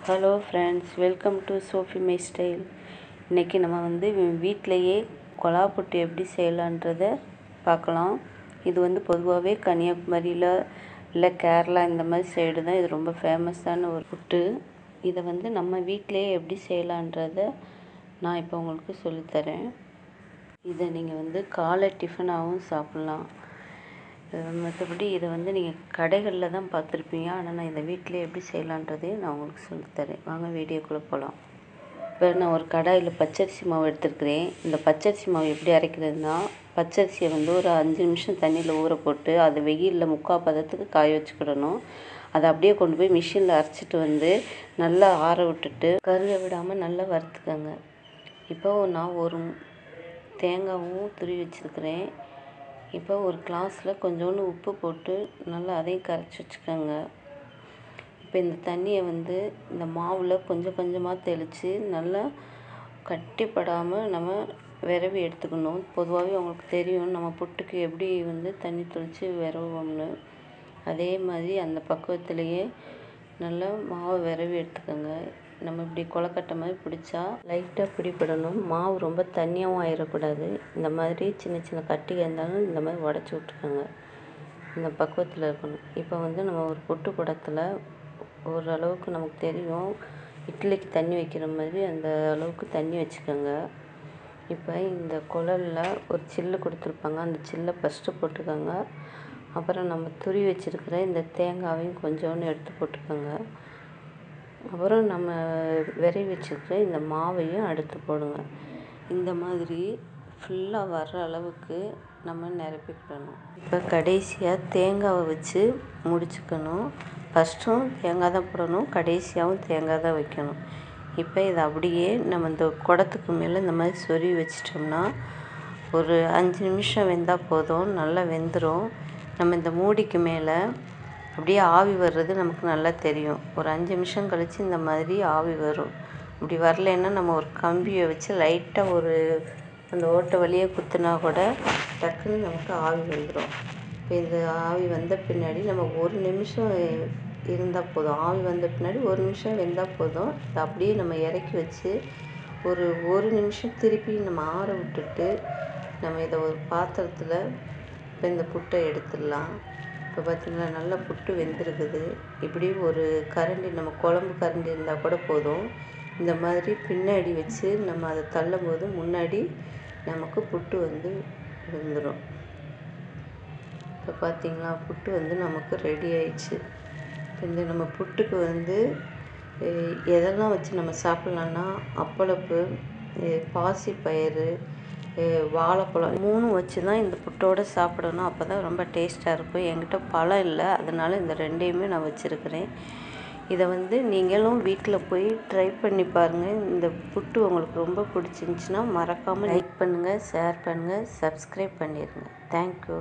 Hello friends, welcome to Sophie my style. இன்றைக்கி நம்ம வீட்டிலையே கொலா புட்டு எப்படி செய்யலான்றதை பார்க்கலாம். இது பொதுவாகவே கன்னியாகுமரியில் இல்லை கேரளா இந்த மாதிரி சைடு தான் இது ரொம்ப ஃபேமஸான ஒரு புட்டு. இதை நம்ம வீட்டிலையே எப்படி செய்யலான்றதை நான் இப்போ உங்களுக்கு சொல்லித்தரேன். இதை நீங்கள் காலை டிஃபனாகவும் சாப்பிட்லாம். மற்றபடி இதை நீங்கள் கடைகளில் தான் பார்த்துருப்பீங்க. ஆனால் நான் இதை வீட்டிலே எப்படி செய்யலான்றதையும் நான் உங்களுக்கு சொல்லித்தரேன். வாங்க வீடியோக்குள்ளே போகலாம். இப்போ நான் ஒரு கடாயில் பச்சரிசி மாவு எடுத்துருக்கிறேன். இந்த பச்சரிசி மாவு எப்படி அரைக்கிறதுனா, பச்சரிசியை ஒரு 5 நிமிஷம் தண்ணியில் ஊற போட்டு அதை வெயிலில் 3/4 பதத்துக்கு காய வச்சுக்கிடணும். அதை அப்படியே கொண்டு போய் மிஷினில் அரைச்சிட்டு நல்லா ஆற விட்டுட்டு கருக விடாமல் நல்லா வறுத்துக்கோங்க. இப்போ நான் ஒரு தேங்காவும் துருவி வச்சுருக்கிறேன். இப்போ ஒரு கிளாஸில் கொஞ்சோண்டு உப்பு போட்டு நல்லா அதையும் கரைச்சி வச்சுக்கோங்க. இப்போ இந்த தண்ணியை இந்த மாவில் கொஞ்சம் கொஞ்சமாக தெளித்து நல்லா கட்டிப்படாமல் நம்ம விரவி எடுத்துக்கணும். பொதுவாகவே உங்களுக்கு தெரியும் நம்ம புட்டுக்கு எப்படி தண்ணி தெளித்து விரவோம்னு. அதே மாதிரி அந்த பக்குவத்திலேயே நல்லா மாவை விரவி எடுத்துக்கோங்க. நம்ம இப்படி கொலக்கட்டை மாதிரி பிடிச்சா லைட்டாக பிடிப்படணும். மாவு ரொம்ப தண்ணியாகவும் ஆயிடக்கூடாது. இந்த மாதிரி சின்ன சின்ன கட்டிகள் இருந்தாலும் இந்த மாதிரி உடச்சி விட்டுக்கோங்க. இந்த பக்குவத்தில் இருக்கணும். இப்போ நம்ம ஒரு புட்டு குடத்தில் ஓரளவுக்கு நமக்கு தெரியும் இட்லிக்கு தண்ணி வைக்கிற மாதிரி அந்த அளவுக்கு தண்ணி வச்சுக்கோங்க. இப்போ இந்த குழலில் ஒரு சில்லு கொடுத்துருப்பாங்க. அந்த சில்லை ஃபஸ்ட்டு போட்டுக்கோங்க. அப்புறம் நம்ம துருவி வச்சுருக்கிற இந்த தேங்காவையும் கொஞ்சோண்டு எடுத்து போட்டுக்கோங்க. அப்புறம் நம்ம விரவி வச்சுருக்கிற இந்த மாவையும் அடுத்து போடுங்க. இந்த மாதிரி ஃபுல்லாக வர்ற அளவுக்கு நம்ம நிரப்பிக்கிடணும். இப்போ கடைசியாக தேங்காவை வச்சு முடிச்சுக்கணும். ஃபஸ்ட்டும் தேங்காய் தான் போடணும், கடைசியாகவும் தேங்காய் தான் வைக்கணும். இப்போ இதை அப்படியே நம்ம இந்த குடத்துக்கு மேலே இந்த மாதிரி சொருவி வச்சிட்டோம்னா ஒரு 5 நிமிஷம் வெந்தால் போதும். நல்லா வெந்துடும். நம்ம இந்த மூடிக்கு மேலே அப்படியே ஆவி வர்றது நமக்கு நல்லா தெரியும். ஒரு 5 நிமிஷம் கழித்து இந்த மாதிரி ஆவி வரும். இப்படி வரலைன்னா நம்ம ஒரு கம்பியை வச்சு லைட்டாக அந்த ஓட்டை வழியே குத்துனா கூட டக்குன்னு நமக்கு ஆவி வந்துடும். இப்போ இந்த ஆவி வந்த பின்னாடி நம்ம 1 நிமிஷம் இருந்தால் போதும். ஆவி வந்த பின்னாடி 1 நிமிஷம் வெந்தால் போதும். இதை அப்படியே நம்ம இறக்கி வச்சு ஒரு நிமிஷம் திருப்பி நம்ம ஆற விட்டுட்டு நம்ம இதை ஒரு பாத்திரத்தில் இப்போ இந்த புட்டை எடுத்துடலாம். இப்போ பார்த்திங்கன்னா நல்லா புட்டு வெந்திருக்குது. இப்படி ஒரு கரண்டி, நம்ம குழம்பு கரண்டி இருந்தால் கூட போதும். இந்த மாதிரி பின்னாடி வச்சு நம்ம அதை தள்ளும் போது முன்னாடி நமக்கு புட்டு வெந்துடும். இப்போ பார்த்திங்களா புட்டு நமக்கு ரெடி ஆயிடுச்சு. இப்போ நம்ம புட்டுக்கு எதெல்லாம் வச்சு நம்ம சாப்பிட்லான்னா அப்பளப்பு, பாசிப்பயிறு, வாழைப்பழம் 3 வச்சு தான் இந்த புட்டோடு சாப்பிடணும். அப்போ தான் ரொம்ப டேஸ்ட்டாக இருக்கும். என்கிட்ட பழம் இல்லை, அதனால் இந்த 2யுமே நான் வச்சுருக்கிறேன். இதை நீங்களும் வீட்டில் போய் ட்ரை பண்ணி பாருங்கள். இந்த புட்டு உங்களுக்கு ரொம்ப பிடிச்சிருந்துச்சின்னா மறக்காமல் லைக் பண்ணுங்கள், ஷேர் பண்ணுங்கள், சப்ஸ்கிரைப் பண்ணிடுங்க. தேங்க்யூ.